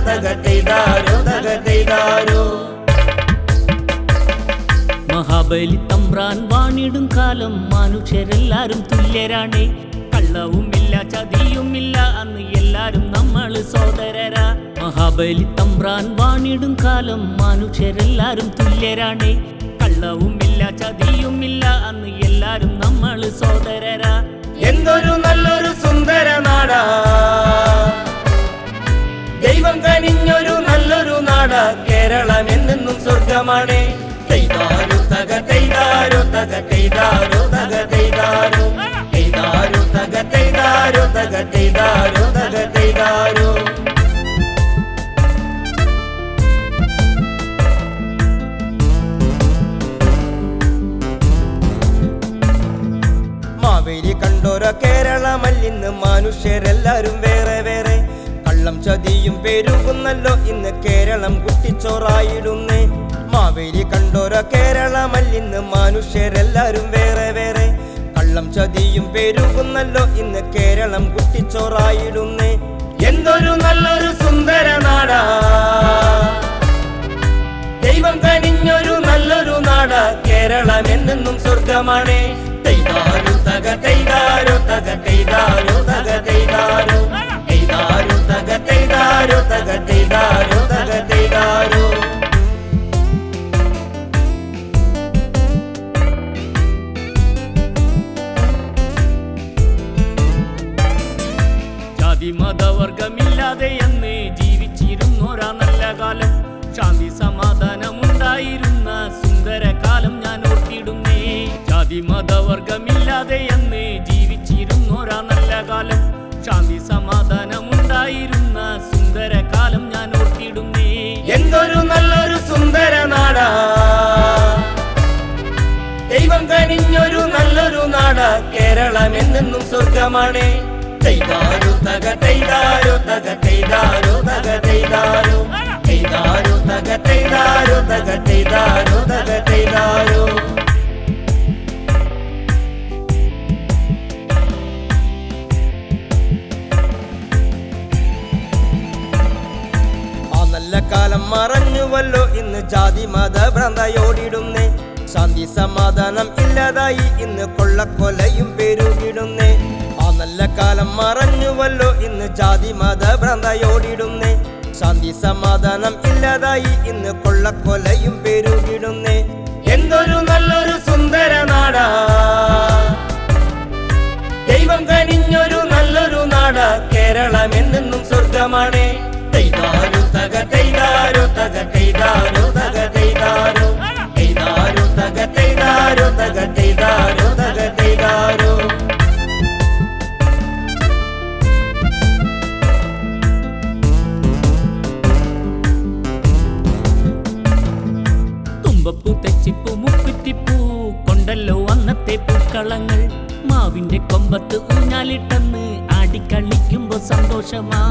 തകതൈതാരോ തകതൈതാരോ. മഹാബലി തമ്പ്രാൻ വാണിടും കാലം മനുഷ്യരെല്ലാരും തുല്യരാണേ. കള്ളവുമില്ല ചതിയുമില്ല അന്ന് എല്ലാരും നമ്മൾ സോദരരാ. മഹാബലി തമ്പ്രാൻ വാണിടും കാലം മനുഷ്യരെല്ലാരും തുല്യരാണേ. കള്ളവുമില്ല ചതിയുമില്ല അന്ന് എല്ലാരും നമ്മൾ സോദരരാ. എന്തൊരു നല്ലൊരു സുന്ദര നാടാ, ദൈവം കനിഞ്ഞൊരു നല്ലൊരു നാടാ കേരളം എന്നെന്നും സ്വർഗമാണ്. തൈതാരോ തകതൈതാരോ തകതൈതാരോ തകതൈതാരോ തൈതാരോ തകതൈതാരോ തകതൈതാരോ തകതൈതാരോ. മാവേലി കണ്ടോരോ കേരളമല്ലിന്ന് മനുഷ്യരെല്ലാരും വേറെ വേറെ. കള്ളം ചതിയും പെരുകുന്നല്ലോ ഇന്ന് കേരളം കുട്ടിച്ചോറായിടുന്നേ. മാവേലി കണ്ടോരോ കേരളമല്ലിന്ന് മനുഷ്യരെല്ലാരും വേറെ വേറെ. കള്ളം ചതിയും പെരുകുന്നല്ലോ ഇന്ന് കേരളം കുട്ടിച്ചോറായിടുന്നേ. എന്തൊരു നല്ലൊരു സുന്ദര നാടാ, ദൈവം കനിഞ്ഞൊരു നല്ലൊരു നാടാ കേരളം എന്നെന്നും സ്വർഗമാണ്. തൈതാരോ തകതൈതാരോ തകതൈതാരോ തകതൈതാരോ തൈതാരോ തകതൈതാരോ തകതൈതാരോ തകതൈതാരോ. ജാതി മതവർഗമില്ലാതെ അന്ന് ജീവിച്ചിരുന്നോരാ നല്ല കാലം. ശാന്തി സമാധാനമുണ്ടായിരുന്ന സുന്ദര കാലം ഞാൻ ഓർത്തിടുന്നേ. ജാതി മതവർഗമില്ലാതെ അന്ന് ജീവിച്ചിരുന്നോരാ നല്ല കാലം. ശാന്തി സമാധാനമുണ്ടായിരുന്ന സുന്ദര കാലം ഞാൻ ഓർത്തിടുന്നേ. എന്തൊരു നല്ലൊരു സുന്ദര നാടാ, ദൈവം കനിഞ്ഞൊരു നല്ലൊരു നാടാ കേരളം എന്നെന്നും സ്വർഗമാണ്. തൈതാരോ തകതൈതാരോ തകതൈതാരോ തകതൈതാരോ തൈതാരോ തകതൈതാരോ തകതൈതാരോ തകതൈതാരോ. ആ നല്ല കാലം മറഞ്ഞുവല്ലോ ഇന്ന് ജാതി മത ഭ്രാന്തയോടിടുന്നേ. ശാന്തി സമാധാനം ഇല്ലാതായി ഇന്ന് കൊള്ളക്കൊലയും പെരുകിടുന്നേ. ആ നല്ല കാലം മറഞ്ഞുവല്ലോ ഇന്ന് ജാതി മത ഭ്രാന്തയോടിടുന്നേ. ശാന്തി സമാധാനം ഇല്ലാതായി ഇന്ന് കൊള്ളക്കൊലയും പെരുകിടുന്നേ. എന്തൊരു നല്ലൊരു സുന്ദര നാടാ, ദൈവം കനിഞ്ഞൊരു നല്ലൊരു നാടാ കേരളം എന്നെന്നും സ്വർഗമാണ്. തൈതാരോ തകതൈതാരോ തകതൈതാരോ തകതൈതാരോ തൈതാരോ തകതൈതാരോ തകതൈതാരോ തകതൈതാരോ. തുമ്പപ്പൂ തെച്ചിപ്പൂ മുക്കുറ്റിപ്പൂ കൊണ്ടല്ലോ അന്നത്തെ പൂക്കളങ്ങൾ. മാവിന്റെ കൊമ്പത്ത് ഊഞ്ഞാലിട്ടെന്ന് ആടിക്കളിക്കുമ്പോ സന്തോഷമാ.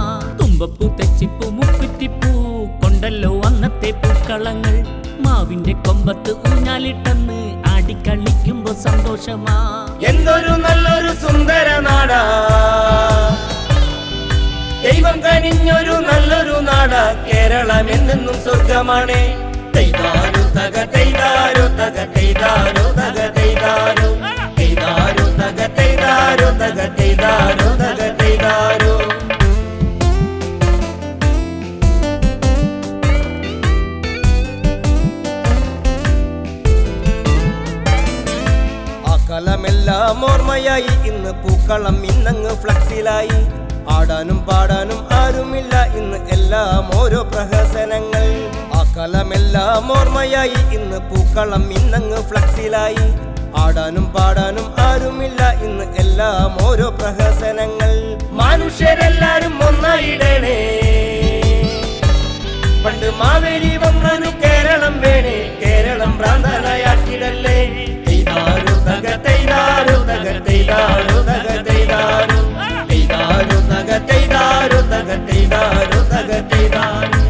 തുമ്പപ്പൂ തെച്ചിപ്പൂ മുക്കുറ്റിപ്പൂ കൊണ്ടല്ലോ അന്നത്തെ പൂക്കളങ്ങൾ. മാവിന്റെ കൊമ്പത്ത് ഊഞ്ഞാലിട്ടെന്ന് ആടിക്കളിക്കുമ്പോ സന്തോഷമാ. എന്തൊരു നല്ലൊരു സുന്ദര നാടാ, ദൈവം കനിഞ്ഞൊരു നല്ലൊരു നാടാ കേരളം എന്നെന്നും സ്വർഗമാണ്. തൈതാരോ തകതൈതാരോ തകതൈതാരോ തകതൈതാരോ തൈതാരോ തകതൈതാരോ തകതൈതാരോ തകതൈതാരോ. ആ കലമെല്ലാം ഓർമ്മയായി ഇന്ന് പൂക്കളം ഇന്നങ്ങ് ഫ്ലക്സിലായി. ആടാനും പാടാനും ആരുമില്ല ഇന്ന് എല്ലാം ഓരോ പ്രഹസനങ്ങൾ. ആ കലമെല്ലാം ഓർമ്മയായി ഇന്ന് പൂക്കളം ഇന്നങ്ങ് ഫ്ലക്സിലായി. ആടാനും പാടാനും ആരുമില്ല ഇന്ന് എല്ലാം ഓരോ പ്രഹസനങ്ങൾ. മനുഷ്യരെല്ലാരും ഒന്നായിടണേ, പണ്ട് മാവേലി വന്നു കേരളം വേണേ. കേരളം ഭ്രാന്തനായാക്കിടല്ലേ. തൈതാരോ തകതൈതാരോ തകതൈതാരോ തകതൈതാരോ തൈതാരോ തകതൈതാരോ തകതൈതാരോ തകതൈതാരോ.